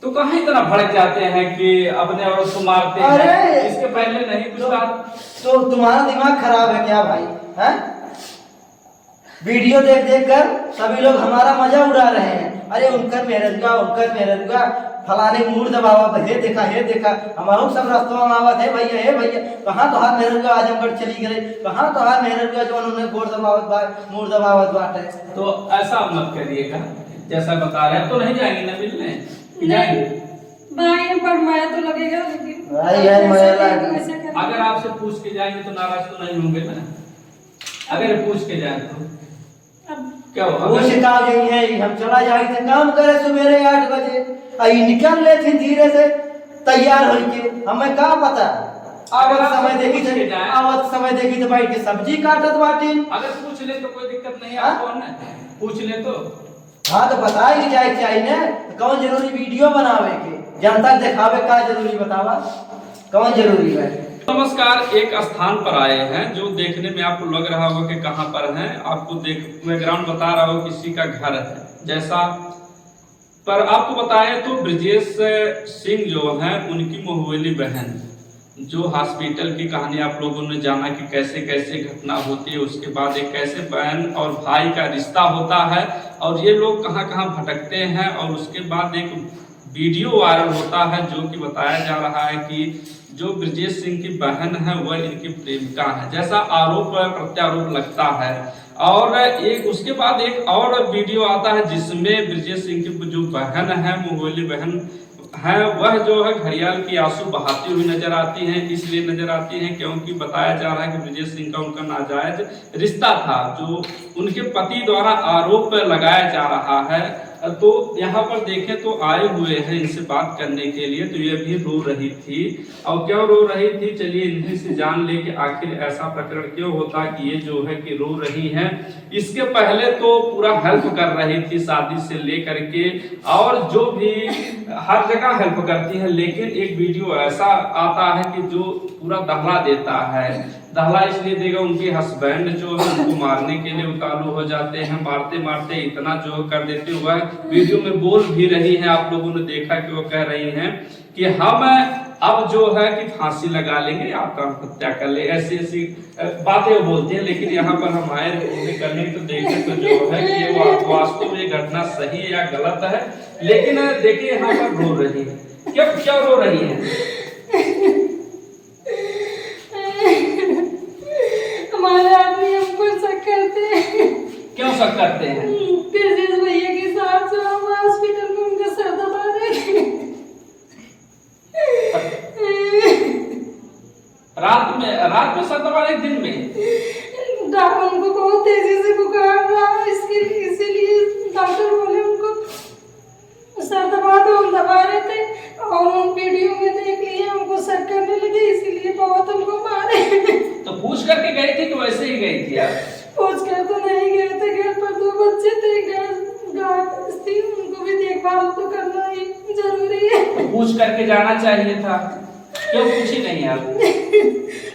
तो कहाँ इतना भड़क जाते हैं कि अपने औरत को मारते हैं? अरे! इसके पहले नहीं कुछ कहा? तो तुम्हारा दिमाग खराब है क्या भाई? हैं? वीडियो देख देख कर सभी लोग हमारा मजा उड़ा रहे हैं। अरे उनकर मेहरत फलाने मूड दबावत हे देखा हमारो सब रास्तों में आवत है भैया हे भैया कहाँ तो हाथ मेहरत आजमगढ़ चली गए, कहाँ तो हाथ मेहरत जो उन्होंने मूड दबावत बात है। तो ऐसा मत करिएगा जैसा बता रहे हैं। तो नहीं जाएंगे ना मिलने? जाएंगे भाई पर माया तो लगेगा, लेकिन भाई यार माया ऐसे लगे। कर- अगर आपसे पूछ के जाएंगे तो नाराज तो नहीं होंगे ना? अगर पूछ के जाए तो अब क्या होगा? वो शिकाव यही है, हम चला जाए थे काम करे सवेरे 8 बजे आई निकल ले थे धीरे से तैयार होके, हमें का पता आवत समय देखी तो बैठ के सब्जी काटत बाटी। अगर पूछ ले तो कोई दिक्कत नहीं है हाँ? आपको ना? पूछ ले तो हाँ तो बता ही चाहिए ना, तो कौन जरूरी वीडियो बनावे के जनता दिखावे का जरूरी बतावा कौन जरूरी है? नमस्कार, एक स्थान पर आए हैं जो देखने में आपको लग रहा होगा कि कहां पर है। आपको देख बैकग्राउंड बता रहा हो किसी का घर है जैसा, पर आपको बताएं तो ब्रजेश सिंह जो हैं उनकी महुएली बहन, जो हॉस्पिटल की कहानी आप लोगों ने जाना कि कैसे कैसे घटना होती है, उसके बाद एक कैसे बहन और भाई का रिश्ता होता है और ये लोग कहां कहां भटकते हैं, और उसके बाद एक वीडियो वायरल होता है जो कि बताया जा रहा है कि जो ब्रजेश सिंह की बहन है वह इनकी प्रेमिका है, जैसा आरोप प्रत्यारोप लगता है। और एक उसके बाद एक और वीडियो आता है जिसमें ब्रजेश सिंह की जो बहन है, महुएली बहन है, वह जो है घड़ियाल की आंसू बहाती हुई नजर आती हैं। इसलिए नजर आती हैं क्योंकि बताया जा रहा है कि ब्रजेश सिंह का उनका नाजायज रिश्ता था जो उनके पति द्वारा आरोप लगाया जा रहा है। तो यहाँ पर देखें तो आए हुए हैं इनसे बात करने के लिए, तो ये भी रो रही थी। और क्यों रो रही थी, चलिए इन्हीं से जान ले कि आखिर ऐसा प्रकरण क्यों होता कि ये जो है कि रो रही हैं। इसके पहले तो पूरा हेल्प कर रही थी शादी से लेकर के, और जो भी हर जगह हेल्प करती है, लेकिन एक वीडियो ऐसा आता है कि जो पूरा दहला देता है। दहला इसलिए देगा उनके हस्बैंड जो है उनको मारने के लिए उतारू हो जाते हैं, मारते मारते इतना जो कर देते हुए वीडियो में बोल भी रही हैं। आप लोगों ने देखा कि वो कह रही हैं कि हम अब जो है कि फांसी लगा लेंगे, आपका हत्या कर ले, ऐसी ऐसी बातें वो बोलती हैं। लेकिन यहाँ पर हम आए करने तो देखें तो जो है कि ये वास्तव में घटना सही है या गलत है। लेकिन देखिए यहाँ पर रो रही है, क्यों रो रही है? हमारे आदमी हमको शक करते हैं। क्यों शक करते हैं? ब्रजेश भैया के साथ जो हम हॉस्पिटल में उनका सर दबा रहे थे। रात में सर दबा रहे, दिन में उनको बहुत तेजी से बुखार रहा, इसीलिए डॉक्टर बोले उनको सर दबा दो। हम दबा रहे थे और उन वीडियो में देख लिया, हमको शक करने लगे, इसीलिए बहुत हमको मारे। तो पूछ करके गई थी कि वैसे ही गई थी आप? पूछ कर तो नहीं गए थे, घर पर 2 बच्चे थे, गाय थी, उनको भी देखभाल तो करना ही जरूरी है। तो पूछ करके जाना चाहिए था, क्यों पूछी नहीं आप?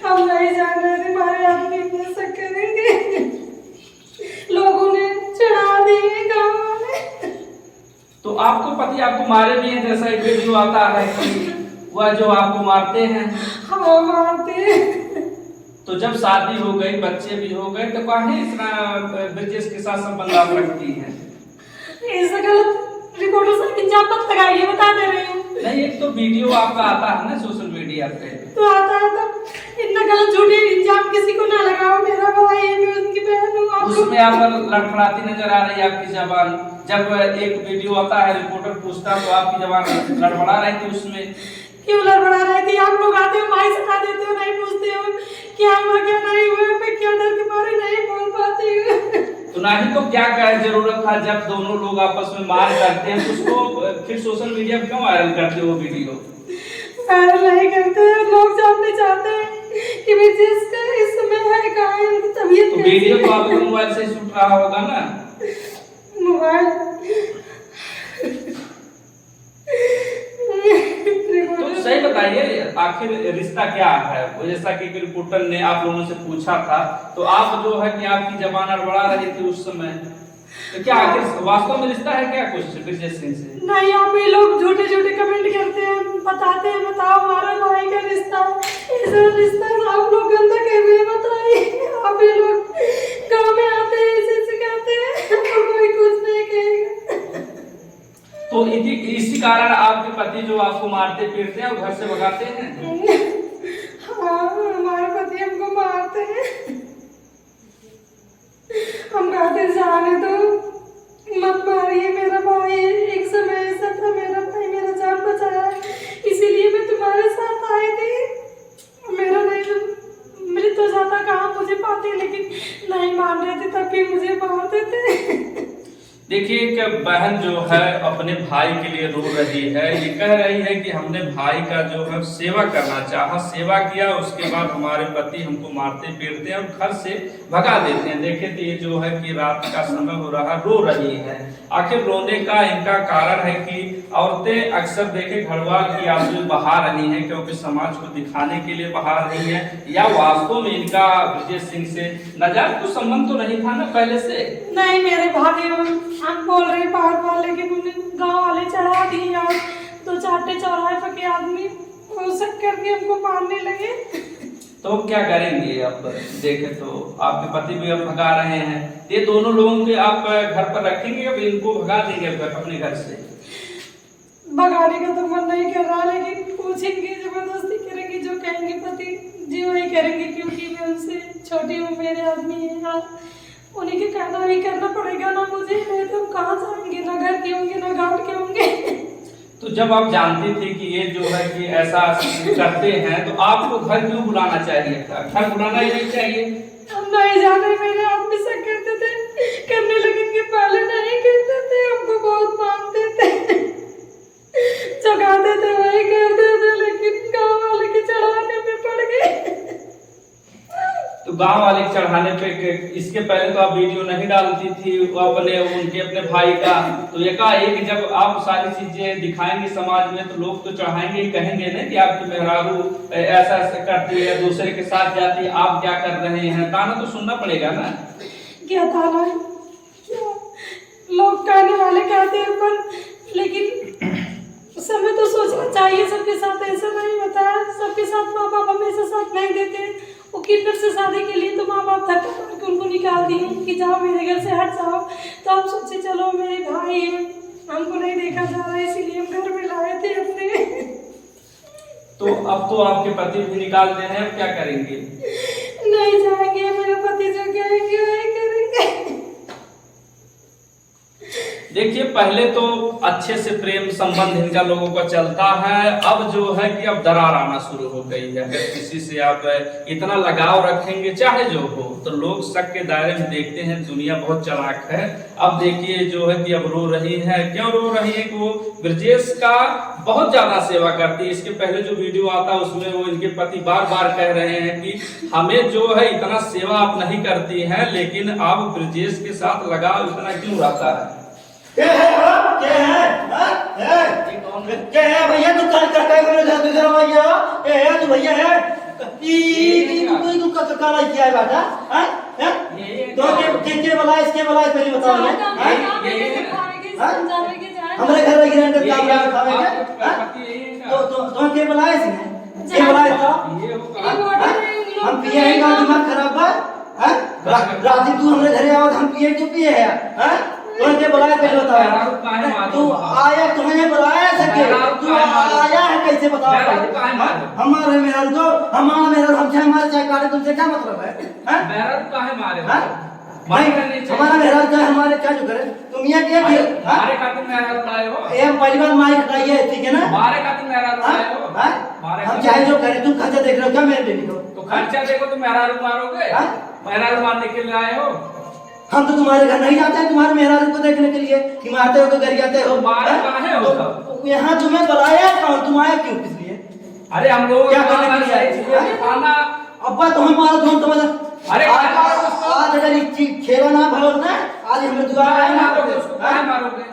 हम नहीं जान रहे थे हमारे आदमी इतने शक करेंगे, लोगों ने चढ़ा दिए गाँव वाले। तो आपको पति आपको मारे भी हैं, जैसा एक वीडियो आता है कि वह जो आपको मारते हैं? हाँ मारते। तो जब शादी हो गई, बच्चे भी हो गए, तो काहे इतना ब्रजेश के साथ संबंध आप रखती हैं? ऐसा गलत रिपोर्टर से इल्जाम मत लगाइए, बता दे रही हूँ। नहीं, एक तो वीडियो आपका आता है ना सोशल मीडिया पे, तो आता है तो इतना गलत झूठे इल्जाम किसी को ना लगाओ। मेरा भाई है, मैं उसकी बहन हूँ। उसमें आप लड़खड़ाती नजर आ रही है आपकी जबान। जब एक वीडियो आता है, रिपोर्टर पूछता तो आपकी जबान लड़बड़ा रही थी उसमें। क्यों लड़बड़ा रहे थे? आप लोग आते हो, माई सता देते हो, नहीं पूछते हो क्या हुआ क्या नहीं हुआ, मैं क्या डर के मारे नहीं बोल पाती हूँ। तो नहीं तो क्या कहे जरूरत था, जब दोनों लोग आपस में मार करते हैं तो उसको फिर सोशल मीडिया पे क्यों वायरल करते हो वीडियो? वायरल नहीं करते हैं, लोग जानने चाहते हैं कि ब्रजेश का इस समय है कहाँ है, उनकी तबीयत तो वीडियो तो आपके मोबाइल से शूट रहा होगा ना? मोबाइल तो सही बताइए आखिर रिश्ता क्या है? वो जैसा कि रिपोर्टर ने आप लोगों से पूछा था, तो आप जो है कि आपकी जबान अड़बड़ा रही थी उस समय। तो क्या आखिर वास्तव में रिश्ता है क्या कुछ ब्रजेश सिंह से? नहीं, आप ये लोग झूठे झूठे कमेंट करते हैं, बताते हैं, बताओ हमारा भाई का रिश्ता ऐसा रिश्ता आप लोग गंदा कैसे बताइए। आप ये लोग गाँव में आते हैं ऐसे सिखाते हैं और कोई कुछ नहीं कहेगा। तो इसी कारण आपके पति जो आपको मारते पीटते हैं और घर से भगाते हैं? हाँ, हमारे पति हमको मारते हैं। हम कहते जाने दो, मत मारिए, मेरा भाई एक समय ऐसा था, मेरा भाई मेरा जान बचाया, इसीलिए मैं तुम्हारे साथ आई थी। मेरा नहीं मेरी तो ज्यादा कहाँ मुझे पाते, लेकिन नहीं मान रहे थे तब भी मुझे मारते थे। देखिए, एक बहन जो है अपने भाई के लिए रो रही है, ये कह रही है कि हमने भाई का जो है सेवा करना चाहा, सेवा किया, उसके बाद हमारे पति हमको मारते पीटते हैं और घर से भगा देते हैं। देखे तो ये जो है कि रात का समय हो रहा, रो रही है। आखिर रोने का इनका कारण है कि औरतें अक्सर देखे घरवाल की आंसू बहा रही हैं क्योंकि समाज को दिखाने के लिए बहा रही हैं, या वास्तव में इनका ब्रजेश सिंह से नाजायज कुछ संबंध तो नहीं था ना पहले से? नहीं, मेरे भाई हम बोल रहे बार, लेकिन उन्हें गांव वाले चढ़ा दिए और दो चाटे चौराहे पर के आदमी वो सब करके हमको मारने लगे। तो क्या करेंगे अब? देखे तो आपके पति भी अब भगा रहे हैं, ये दोनों लोगों के आप घर पर रखेंगे अब इनको भगा देंगे अपने घर से? भगाने का तो मन नहीं कर रहा, लेकिन पूछेंगे, जबरदस्ती करेंगे, जो कहेंगे पति जी वही करेंगे, क्योंकि मैं उनसे छोटी हूँ, मेरे आदमी है, उन्हीं के कहना भी करना पड़ेगा ना मुझे, नहीं तो कहाँ जाएंगे, ना घर के होंगे ना घाट के होंगे। तो जब आप जानती थी कि ये जो है कि ऐसा करते हैं तो आपको घर क्यों बुलाना चाहिए था? घर बुलाना ही नहीं चाहिए। हम नहीं जाने, मेरे आदमी से कहते थे, करने लगेंगे, पहले नहीं कहते थे, हमको बहुत मानते थे, चुकाते थे, वही करते थे, लेकिन गाँव वाले के चढ़ाने में पड़ गए। तो गांव वाले के चढ़ाने पे इसके पहले तो आप वीडियो नहीं डालती थी अपने भाई का, तो एकाएक जब आप सारी चीजें दिखाएंगे समाज में तो लोग तो चढ़ाएंगे ही, कहेंगे ना कि आपकी मेहरारू ऐसा ऐसा करती है, दूसरे के साथ जाती है, आप क्या कर रहे हैं? ताना तो सुनना पड़ेगा ना। क्या ताना? क्या लोग कहने वाले कहते हैं, पर लेकिन समय तो सोचना चाहिए, सबके साथ ऐसा नहीं होता है, सबके साथ माँ बाप हमेशा साथ नहीं देते। वो किन्नर से शादी के लिए तो माँ बाप धक्का मार के उनको निकाल दिए कि जाओ मेरे घर से हट जाओ, तो हम सोचे चलो मेरे भाई है, हमको नहीं देखा जा रहा है, इसीलिए हम घर में लाए थे अपने। तो अब तो आपके पति भी निकाल दे रहे हैं, अब क्या करेंगे? नहीं जाएंगे, मेरे पति जो कहेंगे वही करेंगे। देखिए, पहले तो अच्छे से प्रेम संबंध इनका लोगों का चलता है, अब जो है कि अब दरार आना शुरू हो गई है। अगर किसी से आप इतना लगाव रखेंगे चाहे जो हो, तो लोग शक के दायरे में देखते हैं, दुनिया बहुत चालाक है। अब देखिए जो है कि अब रो रही है, क्यों रो रही है कि वो ब्रजेश का बहुत ज्यादा सेवा करती है। इसके पहले जो वीडियो आता है उसमें वो इनके पति बार बार कह रहे हैं कि हमें जो है इतना सेवा आप नहीं करती हैं, लेकिन आप ब्रजेश के साथ लगाव इतना क्यों रहता है? क्या है? क्या है? क्या है भैया? तू कल कर के मेरे घर गुजर भैया, क्या है? तू भैया है तू काला किया है बेटा? हैं? तो के बला इसके बला इस मेरी बताओ है? हमारे घर में गिरने का काम रहा खावेंगे। तो के बला इसने के बला इसका हम पिए हैं का दिमाग खराब है? हैं? रात तू हमारे घर आओ, हम पिए क्यों पिए हैं? हैं? तुमने बुलाया पहले बताओ, तू आया, तुम्हें बुलाया सके, तू आया है कैसे बताओ? हमारे मेहर को हमारा मेहर हम चाहे मारे चाहे काटे, तुमसे क्या मतलब है? मेहर काहे मारे? भाई हमारा मेहर का हमारे क्या जो करे तुम ये क्या मारे खातिर मेहर लाए हो? ये पहली बार मारी हटाइए, ठीक है ना? मारे खातिर मेहर लाए हो? हम चाहे जो करे, तुम खर्चा देख रहे हो क्या मेरे बेबी को? तो खर्चा देखो तो मेहरारू मारोगे? मेहरारू मारने के लिए आए हो? हम तो तुम्हारे घर नहीं जाते हैं तुम्हारे मेहरारू को देखने के लिए, कि आते हो तो घर जाते हो। यहाँ तुम्हें बुलाया कौन? तुम आए क्यों, किस लिए? अरे हम लोग क्या करने के लिए आए? खाना अब्बा तुम्हें मारो, तुम अरे आज अगर खेला ना भरोस ना, आज हमें दोबारा आए मारोगे उसको, काहे मारोगे?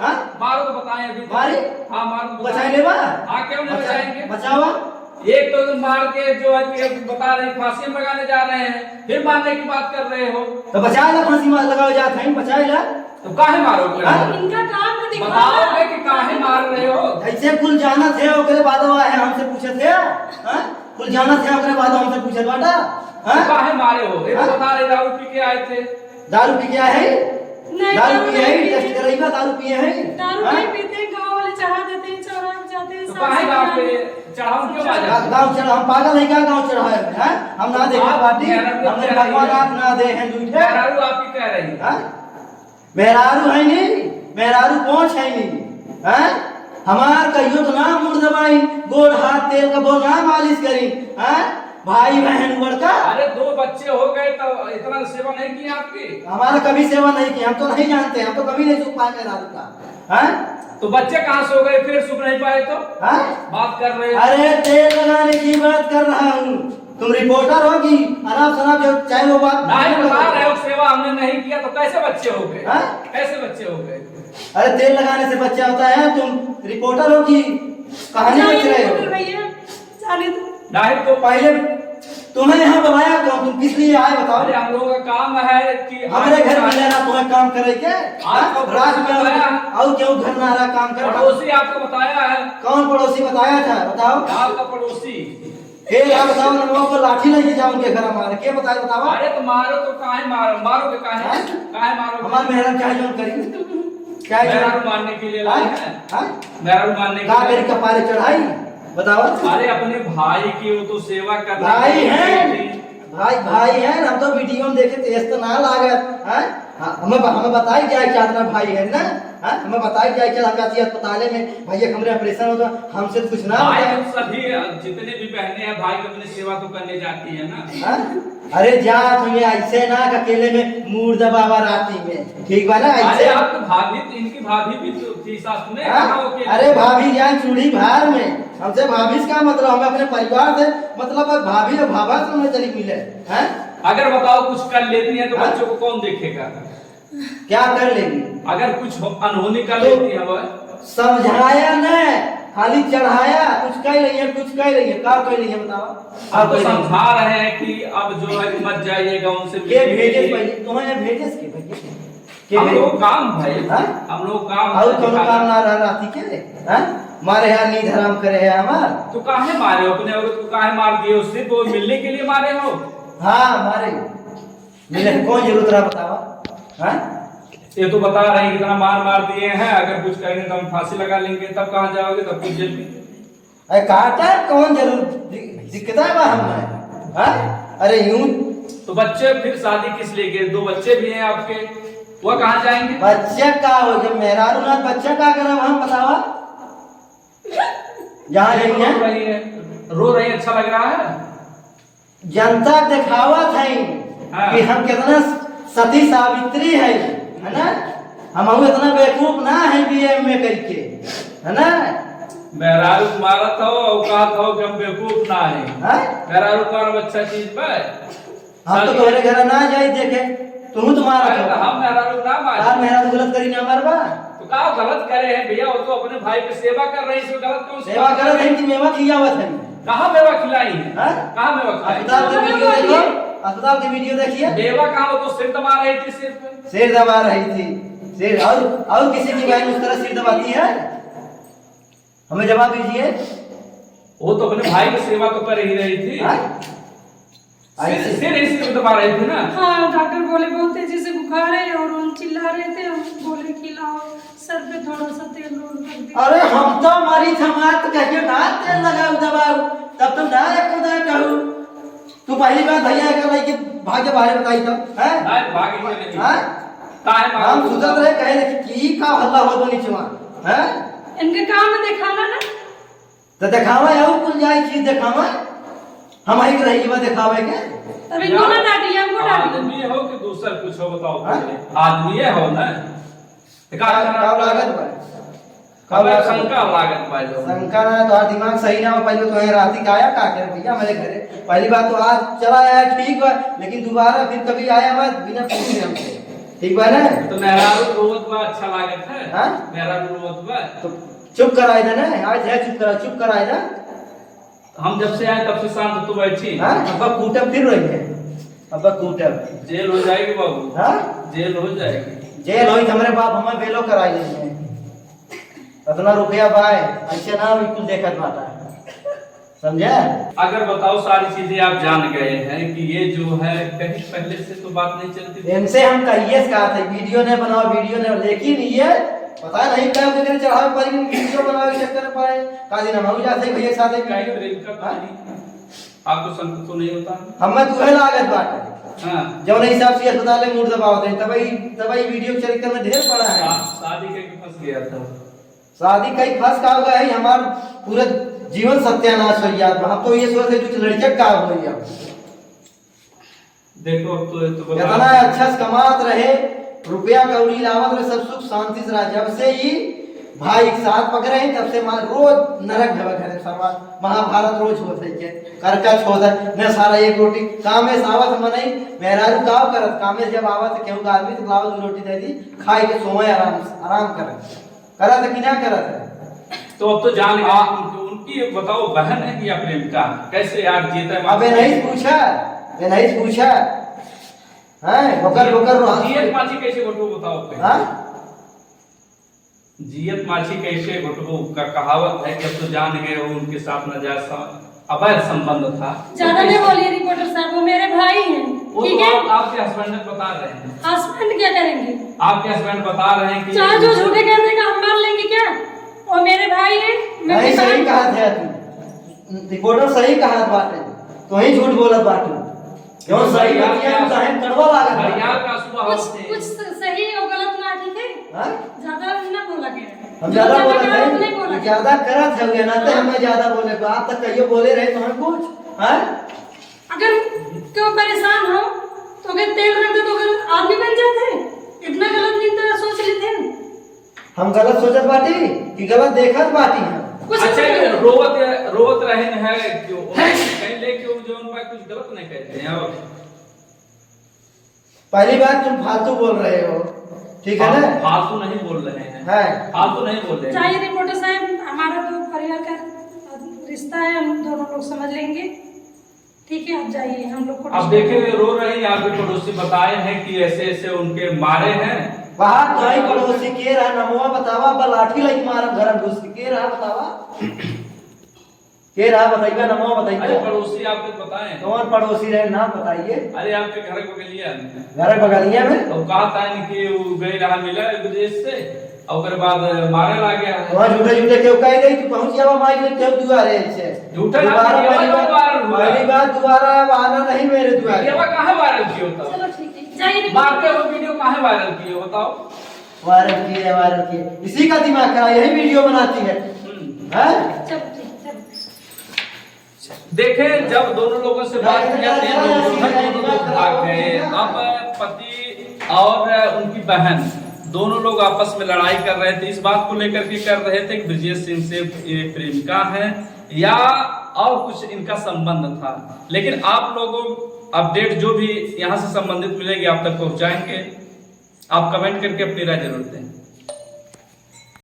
मारो तो बताएं अभी। मारी? हाँ मारो, बचाए लेवा? हाँ क्यों नहीं बचाएंगे? बचावा एक तो तुम मार के जो है कि बता रहे फांसी में लगाने जा रहे हैं, फिर मारने की बात कर रहे हो। तो बचाए ला फांसी में लगाओ जात है, बचाए ला। तो काहे मारोगे? इनका काम है दिखाना। बताओगे कि काहे मार रहे हो? ऐसे कुल जाना थे ओकरे बाद आए हमसे पूछे थे, हां कुल जाना थे ओकरे बाद हमसे पूछे बाटा, हां तो काहे मारे हो? ये तो बता रहे दारू पी के आए थे। दारू पी के आए हैं? नहीं, दारू पिए नहीं हैं, पीते। टेस्ट कराइबा दारू पिए हैं? दारू हाँ? नहीं पीते, गांव वाले चढ़ा देते हैं, चौराहे पे जाते हैं, तो सब काहे गांव पे सब चढ़ाओ क्यों आ जाते? गांव चढ़ा, हम पागल है क्या गांव चढ़ाए हैं? हम ना देखे आप पार्टी, मेहरारू हमने कह रही भगवान है। आप ना दे हैं झूठे। मेहरारू आपकी कह रही है। हाँ? मेहरारू है नहीं, मेहरारू पहुंच है नहीं, हैं? हमार कहियो तो ना मुड़ दबाई, गोड़ हाथ तेल का बोल ना मालिश करी, हैं? भाई बहन बड़का। अरे 2 बच्चे हो गए तो इतना सेवा नहीं की आपकी? हमारा कभी सेवा नहीं की, हम तो नहीं जानते, हम तो कभी नहीं सूख पाए मेहरारू का, हैं? तो बच्चे कहाँ सो गए फिर सुख नहीं पाए तो हैं? बात कर रहे हो? अरे तेल लगाने की बात कर रहा हूँ, तुम रिपोर्टर होगी, अनाप शनाप जो चाहे वो बात नहीं बता रहे हो सेवा हमने नहीं किया तो कैसे बच्चे हो गए? हाँ? कैसे बच्चे हो गए? अरे तेल लगाने से बच्चा होता है, तुम रिपोर्टर हो कि कहानी जाने बच रहे दो हो? भैया, जाने दो। नहीं तो पहले तुम्हें यहाँ बुलाया कौन, तुम किस लिए आए बताओ? अरे हम लोगों का काम है कि हमारे घर में लेना तुम्हें काम करे के? आपको रात में बताया। और क्यों घर में आ रहा काम कर? पड़ोसी आपको बताया है। कौन पड़ोसी बताया था बताओ? आपका पड़ोसी। फिर आप बताओ ना, वो को लाठी लेके जाओ उनके घर मार के बताए बताओ? अरे तो मारो तो काहे मारोगे काहे? हाँ? काहे मारोगे? हमारे मेहरान क्या जोन करी, क्या मेहरारू मारने के लिए लाए हैं। मेहरारू मारने का के मेरी लिए। कपारे चढ़ाई बताओ? अरे अपने भाई की वो तो सेवा कर भाई है, भाई है, हम तो वीडियो में देखे तेज तो ना लागत, हैं? हमें बताई जाए क्या अपना भाई है ना, हैं? हमें बताई जाए क्या हम जाती अस्पताल में भैया हमरे ऑपरेशन होगा, हमसे कुछ ना भाई होता है। तो सभी जितने भी बहनें हैं भाई की अपनी सेवा तो करने जाती है ना। हैं? अरे जा तुम्हें ऐसे ना कि अकेले में मुंह दबावा राती में, ठीक बा ना अरे ऐसे? आपकी भाभी इनकी भाभी भी तो थी सास में। हाँ? कहाँ वो अकेले? अरे भाभी जाए चूड़ी भार में, हमसे भाभी का मतलब हमें अपने परिवार से मतलब अब भाभी और भाभा से हमें चली मिले, हैं? अगर बताओ कुछ कर लेती है तो हाँ? बच्चों को कौन देखेगा? क्या कर लेगी? अगर कुछ अनहोनी कर तो- लेती है वो समझाया न, खाली चढ़ाया, कुछ कह रही है, कुछ कह रही है, का कह रही है बताओ? आप तो समझा रहे हैं कि अब जो है कि मत जाइएगा उनसे के भेजे पहले तुम्हें भेजे के भैया के हम भेजे? लोग काम भाई। हाँ? हम लोग काम और कोनो काम ना रह राती के, हैं? मारे यार नींद हराम करे है हमार। तो काहे मारे हो अपने औरत को? काहे मार दिए? उससे तो मिलने के लिए मारे हो? हाँ मारे, मिले कौन जरूरत रहा बतावा, हैं? ये तो बता रहे हैं कितना मार दिए हैं, अगर कुछ करेंगे तो हम फांसी लगा लेंगे, तब कहाँ जाओगे? तब कुछ जेल में। अरे काटा कौन जरूर दिक्कत है हमें, हैं? अरे यूं तो बच्चे फिर शादी किस लिए किए? 2 बच्चे भी हैं आपके, वो कहाँ जाएंगे? बच्चा का हो, जब मेहरारू ना बच्चा का करब हम बतावा? जहाँ रो जाएंगे रही है, रो रही है, अच्छा लग रहा है? जनता दिखावत है हाँ। कि हम कितना सती सावित्री है ना? हम इतना बेवकूफ ना है बीएम में करके, है ना? मेहरारू मारत हो औकात हो कि हम बेवकूफ ना है। हैं? मेहरारू मारब अच्छा चीज बा। हम तो तुम्हारे घर ना जाई देखे, तुम तुम्हारा अरे तो हम मेहरारू ना मारे। यार मेहरारू गलत करी ना मारबा? तो का गलत करे हैं भैया? वो तो अपने भाई की सेवा कर रहे हैं, इसमें गलत कौन सी सेवा बात करत है कि मेवा खियावत है, कहाँ मेवा खिलाई है? हैं? कहाँ मेवा खिलाई? अस्पताल की वीडियो देखिए, अस्पताल की वीडियो देखिए, मेवा कहाँ? वो तो सिर दबा रही थी सिर पे। सिर दबा रही थी, सिर और किसी की बहन उस तरह सिर दबाती है? हमें जवाब दीजिए। वो तो अपने भाई की सेवा तो कर ही रही थी। हैं? सिर इसी दबा रही थी ना। हाँ, डॉक्टर बोले बहुत तेजी से बुखार है और हम चिल्ला रहे थे, हम बोले खिलाओ, सर पे थोड़ा सा तेल रोल कर दिया। अरे हम तो हमारी थमात कहियो ना तेल लगाओ दबाओ, तब तुम ना एक खुदा कहू। तू पहली बार भैया का भाई के भाग्य बारे बताई तो, हैं? नहीं भागी के नहीं। हैं? काहे मारो? हम सुधर रहे कहे कि का हल्ला हो तो नीचे वहां, हैं? इनके काम में दिखाना ना। तो दिखावा और कुल जाए चीज दिखावा, हम ही रही बा दिखावे के। तब इनको ना डांटिए, हमको डांटिए। आदमी हो कि दूसर कुछ हो बताओ हाँ? पहले। आदमी हो ना। का लागत बा? कब शंका लागत बा जो। शंका ना तो दिमाग सही ना हो, पहले तो राती का आया का कर भैया मेरे घरे, पहली बात तो आज चला आया ठीक बा, लेकिन दोबारा फिर कभी आया मत बिना पूछे हमसे, ठीक बा ना? तो मेहरारू रोवत बा अच्छा लागत है? हाँ? मेहरारू रोवत बा तो चुप कराए ना, आज है चुप कराए ना। हम जब से आए तब से शांत तो बैठी। हाँ अब कूटब फिर रही है, अब कूटब जेल हो जाएगी बाबू। हाँ जेल हो जाएगी। जेल होई हमारे बाप हमें बेलो कराई देंगे, इतना रुपया बाय ऐसे ना बिल्कुल देखत बाटा, समझे। अगर बताओ सारी चीजें आप जान गए हैं कि ये जो है कहीं पहले से तो बात नहीं चलती थी। इनसे हम कहिए कहा थे वीडियो ने बनाओ वीडियो ने, लेकिन ये पता नहीं क्या वगैरह चढ़ावे पर वीडियो बनावे के चक्कर में पड़े काजी ना हम जाते भैया साथ में कहीं प्रेम का कहानी आपको संकोच तो नहीं होता। हमें तुहे लागत बाटे हाँ जब नहीं हिसाब से अस्पताल में मूड दबावत है तब वीडियो चरित्र में ढेर पड़ा है। शादी करके फंस गया था। शादी कई फंस का होगा है हमार पूरा जीवन सत्यानाश हो गया। हम तो ये सोचते कुछ लड़के का हो गया। देखो अब तो इतना अच्छा से कमात रहे रुपया कौड़ी लावत रहे सब सुख शांति से रहा। जब से ही भाई एक साथ पकड़े हैं तब से रोज नरक भव घर सर्वा महाभारत रोज होते के करकच होता न सारा एक रोटी कामे सावत मनई मेहरारू काव करत कामे जब आवत केहू का आदमी तो लावत रोटी दे दी खाई के सोए आराम करत कि ना करत। तो अब तो जान गया उनकी बताओ बहन है कि या प्रेमिका कैसे यार जीता है। अबे नहीं पूछा हैं बकर जियत माछी कैसे घटो बताओ। हां जियत माछी कैसे घटो का कहावत है कि अब तो जान गए हो उनके साथ नाजायज अवैध संबंध था। ज्यादा नहीं बोलिए रिपोर्टर साहब, वो मेरे भाई हैं। ठीक है आपके हस्बैंड बता रहे हैं। हस्बैंड क्या करेंगे? आपके हस्बैंड बता रहे हैं कि चाहे जो झूठे कहने का हम मान लेंगे क्या? वो मेरे भाई हैं। नहीं सही कहा थे तू रिपोर्टर सही कहा बात है तो ही झूठ बोलत बात क्यों सही बतिया तो है कड़वा लागत हरियाल का सुबह कुछ सही और गलत ना ठीक है। हां ज्यादा ना बोला गया हम ज्यादा बोले ज्यादा करत है ना तो हमें ज्यादा बोले बात तक कहियो बोले रहे तो हम कुछ हैं। अगर क्यों परेशान हो तो अगर तेल रख दे तो अगर आदमी बन जाते। इतना गलत नहीं तो सोच लेते हैं। हम गलत सोचत बाटी कि गलत देखत बाटी हम। अच्छा रोवत रहे हैं क्यों कहीं ले क्यों जो उन पर कुछ गलत नहीं कहते हैं। और पहली बात तुम फालतू बोल रहे हो ठीक है ना। फालतू नहीं बोल रहे हैं फालतू नहीं बोल रहे हैं। चाहिए रिपोर्टर साहब हमारा तो परिवार का रिश्ता है, हम दोनों लोग समझ लेंगे। ठीक है आप जाइए हम लोग को। अब देखेंगे रो रही आपके पड़ोसी बताए हैं कि ऐसे ऐसे उनके मारे हैं। वहां कोई पड़ोसी के रहा नमवा बतावा बलाठी लई मारब घर घुस के रहा बतावा के रहा बताइए नमवा बताइए। अरे पड़ोसी आपको बताएं कौन पड़ोसी रहे नाम बताइए। अरे आपके घर बगलिया घर बगलिया में तो कहा था कि वो गई रहा मिला विदेश से और उसके बाद मारे ला गया। वहां झूठे के कह गई तू पहुंच जावा माई के क्यों दुआरे से झूठा पहली बात दोबारा आना नहीं मेरे दुआरे। ये कहां वायरल किया होता। चलो ठीक है जाइए। मारते वो वीडियो कहां वायरल किए बताओ। वायरल किए इसी का दिमाग खराब यही वीडियो बनाती है हैं। चलो ठीक देखें जब दोनों लोगों से बात किया दोनों लोग भाग गए। अब पति और उनकी बहन दोनों लोग आपस में लड़ाई कर रहे थे। इस बात को लेकर के कर रहे थे कि ब्रजेश सिंह से प्रेमिका है या और कुछ इनका संबंध था। लेकिन आप लोगों अपडेट जो भी यहाँ से संबंधित मिलेगी आप तक पहुँचाएंगे। आप कमेंट करके अपनी राय जरूर दें।